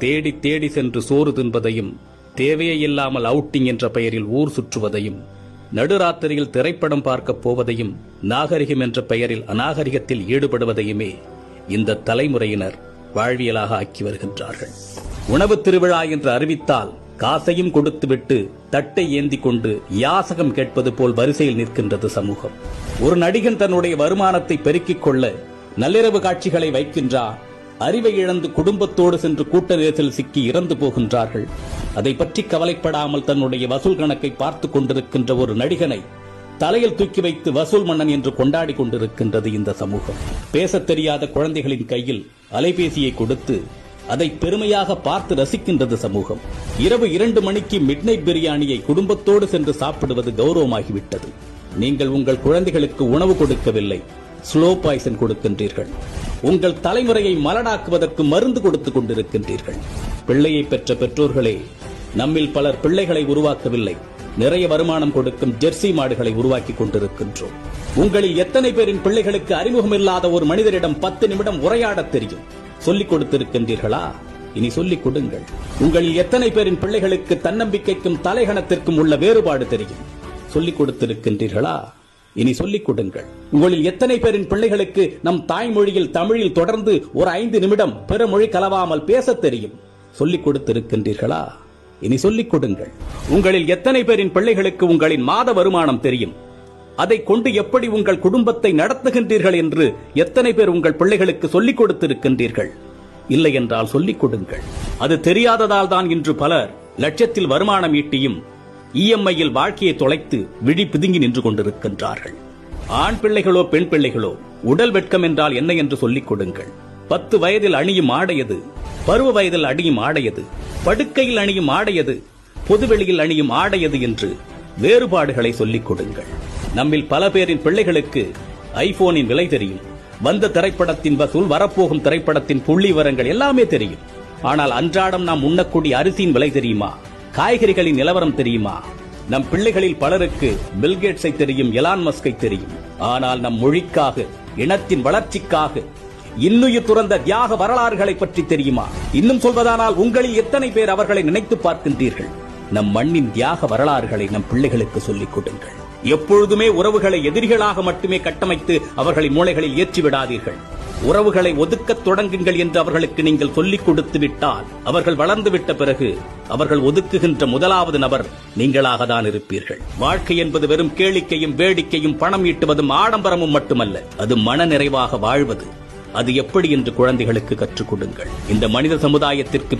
தேடி தேடி சென்று சோறு தின்பதையும், தேவையே இல்லாமல் அவுட்டிங் என்ற பெயரில் ஊர் சுற்றுவதையும், நடுராத்திரியில் திரைப்படம் பார்க்கப் போவதையும், நாகரிகம் என்ற பெயரில் அநாகரிகத்தில் ஈடுபடுவதையுமே இந்த தலைமுறையினர் வாழ்வியலாக ஆக்கி வருகின்றார்கள். உணவு திருவிழா என்று அறிவித்தால் காசையும் கொடுத்துவிட்டு தட்டை ஏந்தி கொண்டு யாசகம் கேட்பது போல் வரிசையில் நிற்கின்றது சமூகம். ஒரு நடிகன் தன்னுடைய வருமானத்தை பெருக்கிக் கொள்ள நள்ளிரவு காட்சிகளை வைக்கின்றார். அறிவை இழந்து குடும்பத்தோடு சென்று கூட்ட நெரிசல் சிக்கி இறந்து போகின்றார்கள். அதை பற்றி கவலைப்படாமல் தன்னுடைய வசூல் கணக்கை பார்த்துக் கொண்டிருக்கின்ற ஒரு நடிகனை தலையில் தூக்கி வைத்து வசூல் மன்னன் என்று கொண்டாடி கொண்டிருக்கின்றது இந்த சமூகம். பேசத் தெரியாத குழந்தைகளின் கையில் அலைபேசியை கொடுத்து அதை பெருமையாக பார்த்து ரசிக்கின்றது சமூகம். இரவு 2 மணிக்கு மிட்நைட் பிரியாணியை குடும்பத்தோடு சென்று சாப்பிடுவது கௌரவமாகிவிட்டது. நீங்கள் உங்கள் குழந்தைகளுக்கு உணவு கொடுக்கவில்லை, ஸ்லோ பாய்சன் கொடுக்கின்றீர்கள். உங்கள் தலைமுறையை மலடாக்குவதற்கு மருந்து கொடுத்துக் கொண்டிருக்கின்றீர்கள். பிள்ளையை பெற்ற பெற்றோர்களே, நம்மில் பலர் பிள்ளைகளை உருவாக்கவில்லை, நிறைய வருமானம் கொடுக்கும் ஜெர்சி மாடுகளை உருவாக்கி கொண்டிருக்கின்றோம். உங்களில் எத்தனை பேரின் பிள்ளைகளுக்கு அறிமுகமில்லாத ஒரு மனிதரிடம் 10 நிமிடம் உரையாடத் தெரியும்? சொல்லிக் கொடுத்திருக்கின்றீர்களா? இனி சொல்லிக் கொடுங்கள். உங்களில் எத்தனை பேரின் பிள்ளைகளுக்கு தன்னம்பிக்கைக்கும் தலைகணத்திற்கும் உள்ள வேறுபாடு தெரியும்? சொல்லிக் கொடுத்திருக்கின்றீர்களா? இனி சொல்லிக் கொடுங்கள். உங்களில் எத்தனை பேரின் பிள்ளைகளுக்கு நம் தாய்மொழியில் தமிழில் தொடர்ந்து ஒரு 5 நிமிடம் பிற மொழி கலவாமல் பேசத் தெரியும்? சொல்லிக் கொடுத்திருக்கின்றீர்களா? இனி சொல்லிக் கொடுங்கள். உங்களில் எத்தனை பேரின் பிள்ளைகளுக்கு உங்களின் மாத வருமானம் தெரியும்? அதை கொண்டு எப்படி உங்கள் குடும்பத்தை நடத்துகின்றீர்கள் என்று எத்தனை பேர் உங்கள் பிள்ளைகளுக்கு சொல்லிக் கொடுத்திருக்கின்றீர்கள்? இல்லை என்றால் சொல்லிக் கொடுங்கள். அது தெரியாததால் தான் இன்று பலர் லட்சத்தில் வருமானம் ஈட்டியும் இஎம்ஐயில் வாழ்க்கையை தொலைத்து விழி பிதுங்கி நின்று கொண்டிருக்கின்றார்கள். ஆண் பிள்ளைகளோ பெண் பிள்ளைகளோ, உடல் வெட்கம் என்றால் என்ன என்று சொல்லிக் கொடுங்கள். 10 வயதில் அணியும் ஆடையது, பருவ வயதில் அணியும் ஆடையது, படுக்கையில் அணியும் ஆடையது, பொதுவெளியில் அணியும் ஆடையது என்று வேறுபாடுகளை சொல்லிக் கொடுங்கள். நம்மில் பல பேரின் பிள்ளைகளுக்கு ஐபோனின் விலை தெரியும், வந்த திரைப்படத்தின் வசூல், வரப்போகும் திரைப்படத்தின் புள்ளி விவரங்கள் எல்லாமே தெரியும். ஆனால் அன்றாடம் நாம் உண்ணக்கூடிய அரிசியின் விலை தெரியுமா? காய்கறிகளின் நிலவரம் தெரியுமா? நம் பிள்ளைகளில் பலருக்கு பில்கேட்ஸை தெரியும், எலான் மஸ்கை தெரியும். ஆனால் நம் மொழிக்காக, இனத்தின் வளர்ச்சிக்காக இன்னுயிர் துறந்த தியாக வரலாறுகளை பற்றி தெரியுமா? இன்னும் சொல்வதானால் உங்களில் எத்தனை பேர் அவர்களை நினைத்து பார்க்கின்றீர்கள்? நம் மண்ணின் தியாக வரலாறுகளை நம் பிள்ளைகளுக்கு சொல்லிக் கொடுங்கள். எப்பொழுதுமே உறவுகளை எதிரிகளாக மட்டுமே கட்டமைத்து அவர்களின் மூளைகளில் ஏற்றிவிடாதீர்கள். உறவுகளை ஒதுக்கத் தொடங்குங்கள் என்று அவர்களுக்கு நீங்கள் சொல்லிக் கொடுத்து விட்டால், அவர்கள் வளர்ந்துவிட்ட பிறகு அவர்கள் ஒதுக்குகின்ற முதலாவது நபர் நீங்களாக தான் இருப்பீர்கள். வாழ்க்கை என்பது வெறும் கேளிக்கையும் வேடிக்கையும் பணம் ஈட்டுவதும் ஆடம்பரமும் மட்டுமல்ல, அது மன நிறைவாக வாழ்வது. அது எப்படி என்று குழந்தைகளுக்கு கற்றுக் கொடுங்கள். இந்த மனித சமுதாயத்திற்கு